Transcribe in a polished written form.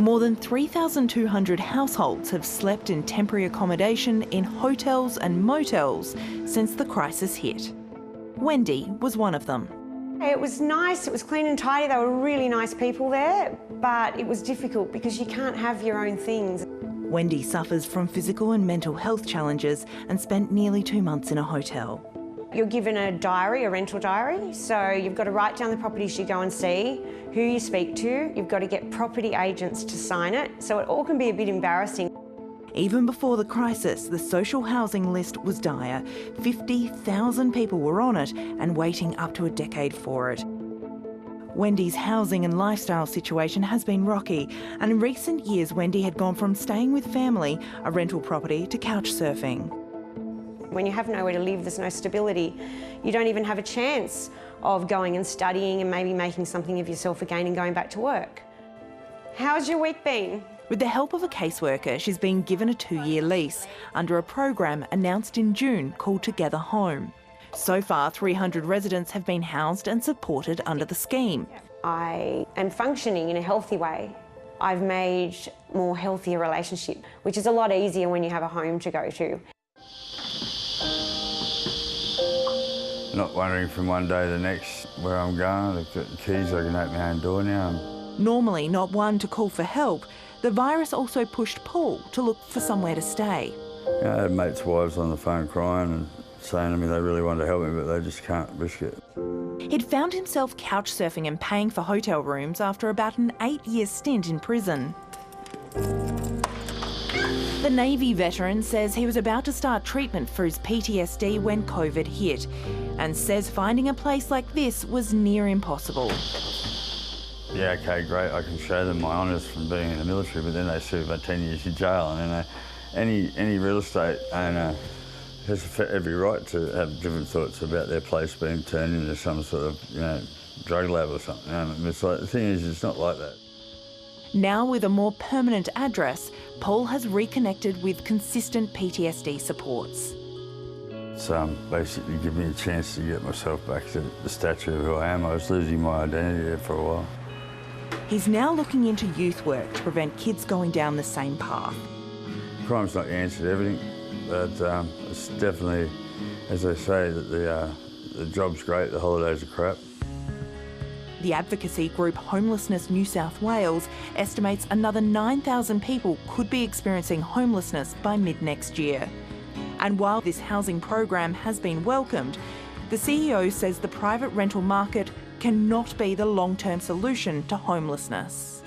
More than 3,200 households have slept in temporary accommodation in hotels and motels since the crisis hit. Wendy was one of them. It was nice, it was clean and tidy, they were really nice people there, but it was difficult because you can't have your own things. Wendy suffers from physical and mental health challenges and spent nearly 2 months in a hotel. You're given a diary, a rental diary, so you've got to write down the properties you go and see, who you speak to, you've got to get property agents to sign it, so it all can be a bit embarrassing. Even before the crisis, the social housing list was dire. 50,000 people were on it and waiting up to a decade for it. Wendy's housing and lifestyle situation has been rocky, and in recent years Wendy had gone from staying with family, a rental property, to couch surfing. When you have nowhere to live, there's no stability, you don't even have a chance of going and studying and maybe making something of yourself again and going back to work. How's your week been? With the help of a caseworker, she's been given a 2-year lease under a program announced in June called Together Home. So far, 300 residents have been housed and supported under the scheme. I am functioning in a healthy way. I've made more healthier relationship, which is a lot easier when you have a home to go to. Not wondering from one day to the next where I'm going. I've got the keys, I can open my own door now. Normally not one to call for help, the virus also pushed Paul to look for somewhere to stay. You know, I had mates' wives on the phone crying and saying to me they really wanted to help me, but they just can't risk it. He'd found himself couch surfing and paying for hotel rooms after about an 8-year stint in prison. The Navy veteran says he was about to start treatment for his PTSD when COVID hit, and says finding a place like this was near impossible. Yeah, okay, great, I can show them my honours from being in the military, but then they serve about 10 years in jail. And any real estate owner has every right to have different thoughts about their place being turned into some sort of, drug lab or something. It's like, the thing is, it's not like that. Now with a more permanent address, Paul has reconnected with consistent PTSD supports. It's basically given me a chance to get myself back to the stature of who I am. I was losing my identity there for a while. He's now looking into youth work to prevent kids going down the same path. Crime's not the answer to everything, but it's definitely, as they say, that the job's great, the holidays are crap. The advocacy group Homelessness New South Wales estimates another 9,000 people could be experiencing homelessness by mid-next year. And while this housing program has been welcomed, the CEO says the private rental market cannot be the long-term solution to homelessness.